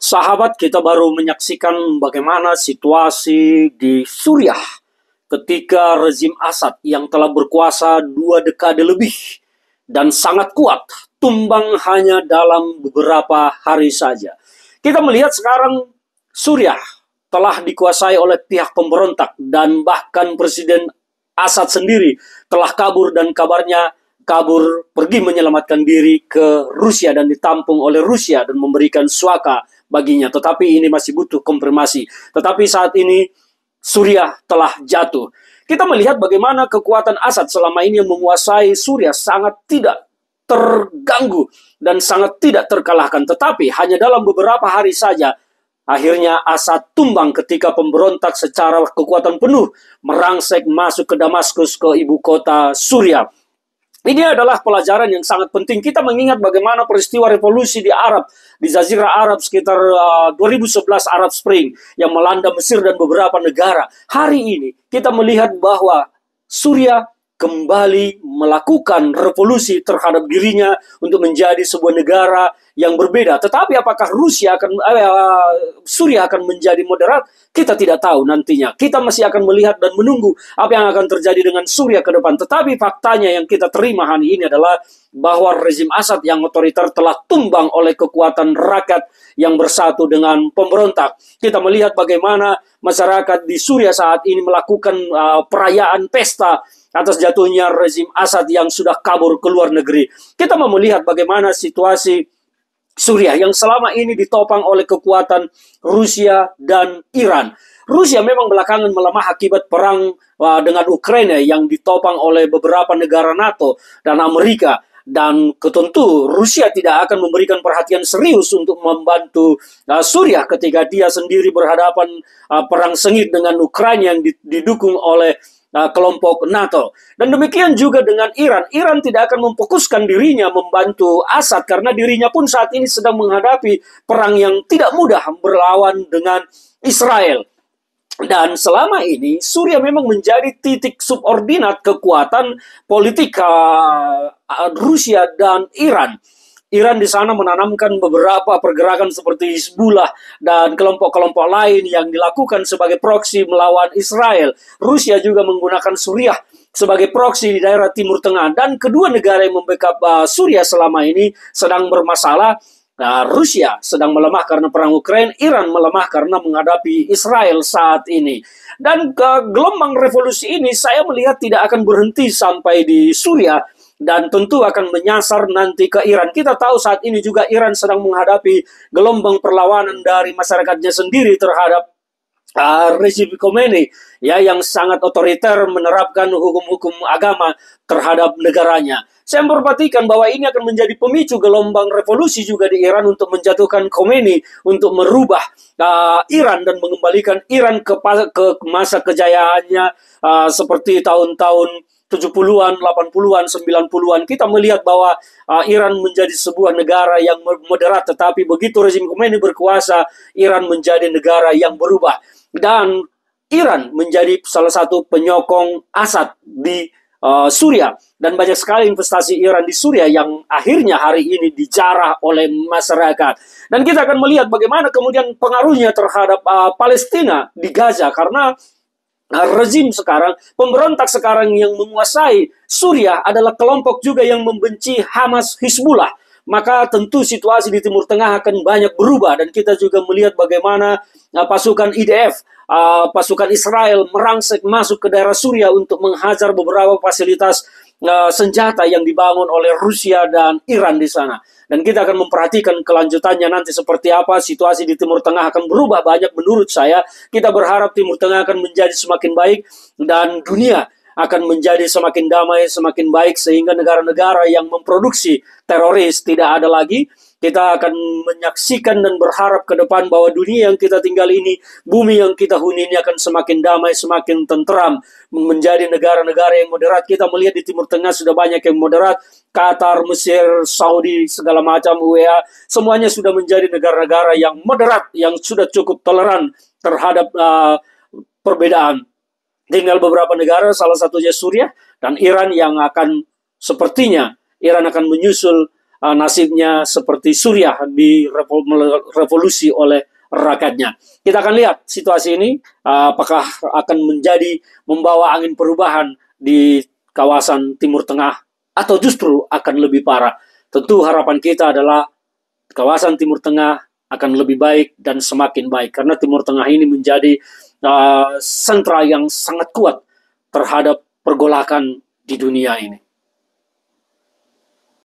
Sahabat, kita baru menyaksikan bagaimana situasi di Suriah ketika rezim Assad yang telah berkuasa 2 dekade lebih dan sangat kuat tumbang hanya dalam beberapa hari saja. Kita melihat sekarang Suriah telah dikuasai oleh pihak pemberontak dan bahkan Presiden Assad sendiri telah kabur dan kabarnya kabur pergi menyelamatkan diri ke Rusia dan ditampung oleh Rusia dan memberikan suaka baginya. Tetapi ini masih butuh konfirmasi. Tetapi saat ini Suriah telah jatuh. Kita melihat bagaimana kekuatan Assad selama ini yang menguasai Suriah sangat tidak terganggu dan sangat tidak terkalahkan. Tetapi hanya dalam beberapa hari saja akhirnya Assad tumbang ketika pemberontak secara kekuatan penuh merangsek masuk ke Damaskus, ke ibu kota Suriah. Ini adalah pelajaran yang sangat penting. Kita mengingat bagaimana peristiwa revolusi di Jazirah Arab sekitar 2011 Arab Spring yang melanda Mesir dan beberapa negara. Hari ini kita melihat bahwa Suriah kembali melakukan revolusi terhadap dirinya untuk menjadi sebuah negara yang berbeda. Tetapi apakah Suriah akan menjadi moderat? Kita tidak tahu nantinya. Kita masih akan melihat dan menunggu apa yang akan terjadi dengan Suriah ke depan. Tetapi faktanya yang kita terima hari ini adalah bahwa rezim Assad yang otoriter telah tumbang oleh kekuatan rakyat yang bersatu dengan pemberontak. Kita melihat bagaimana masyarakat di Suriah saat ini melakukan perayaan pesta atas jatuhnya rezim Assad yang sudah kabur ke luar negeri. Kita mau melihat bagaimana situasi Suriah yang selama ini ditopang oleh kekuatan Rusia dan Iran. Rusia memang belakangan melemah akibat perang dengan Ukraina yang ditopang oleh beberapa negara NATO dan Amerika. Dan tentu Rusia tidak akan memberikan perhatian serius untuk membantu Suriah ketika dia sendiri berhadapan perang sengit dengan Ukraina yang didukung oleh kelompok NATO. Dan demikian juga dengan Iran. Iran tidak akan memfokuskan dirinya membantu Assad karena dirinya pun saat ini sedang menghadapi perang yang tidak mudah berlawan dengan Israel. Dan selama ini Suriah memang menjadi titik subordinat kekuatan politik Rusia dan Iran. Iran di sana menanamkan beberapa pergerakan seperti Hizbullah dan kelompok-kelompok lain yang dilakukan sebagai proksi melawan Israel. Rusia juga menggunakan Suriah sebagai proksi di daerah Timur Tengah. Dan kedua negara yang membackup Suriah selama ini sedang bermasalah. Rusia sedang melemah karena perang Ukraina, Iran melemah karena menghadapi Israel saat ini. Dan gelombang revolusi ini saya melihat tidak akan berhenti sampai di Suriah. Dan tentu akan menyasar nanti ke Iran. Kita tahu saat ini juga Iran sedang menghadapi gelombang perlawanan dari masyarakatnya sendiri terhadap rezim Khomeini ya, yang sangat otoriter menerapkan hukum-hukum agama terhadap negaranya. Saya memperhatikan bahwa ini akan menjadi pemicu gelombang revolusi juga di Iran untuk menjatuhkan Khomeini, untuk merubah Iran dan mengembalikan Iran ke masa kejayaannya seperti tahun-tahun 70-an, 80-an, 90-an. Kita melihat bahwa Iran menjadi sebuah negara yang moderat, tetapi begitu rezim Khomeini berkuasa, Iran menjadi negara yang berubah. Dan Iran menjadi salah satu penyokong Assad di Suriah. Dan banyak sekali investasi Iran di Suriah yang akhirnya hari ini dijarah oleh masyarakat. Dan kita akan melihat bagaimana kemudian pengaruhnya terhadap Palestina di Gaza, karena rezim sekarang, pemberontak sekarang yang menguasai Suriah adalah kelompok juga yang membenci Hamas, Hizbullah. Maka tentu situasi di Timur Tengah akan banyak berubah. Dan kita juga melihat bagaimana pasukan IDF, pasukan Israel merangsek masuk ke daerah Suriah untuk menghajar beberapa fasilitas senjata yang dibangun oleh Rusia dan Iran di sana. Dan kita akan memperhatikan kelanjutannya nanti seperti apa. Situasi di Timur Tengah akan berubah banyak menurut saya. Kita berharap Timur Tengah akan menjadi semakin baik dan dunia akan menjadi semakin damai, semakin baik, sehingga negara-negara yang memproduksi teroris tidak ada lagi. Kita akan menyaksikan dan berharap ke depan bahwa dunia yang kita tinggal ini, bumi yang kita huni ini akan semakin damai, semakin tentram, menjadi negara-negara yang moderat. Kita melihat di Timur Tengah sudah banyak yang moderat. Qatar, Mesir, Saudi, segala macam, UEA, semuanya sudah menjadi negara-negara yang moderat, yang sudah cukup toleran terhadap perbedaan. Tinggal beberapa negara, salah satunya Suriah dan Iran yang akan sepertinya Iran akan menyusul nasibnya seperti Suriah revolusi oleh rakyatnya. Kita akan lihat situasi ini apakah akan membawa angin perubahan di kawasan Timur Tengah atau justru akan lebih parah. Tentu harapan kita adalah kawasan Timur Tengah akan lebih baik dan semakin baik karena Timur Tengah ini menjadi sentra yang sangat kuat terhadap pergolakan di dunia ini.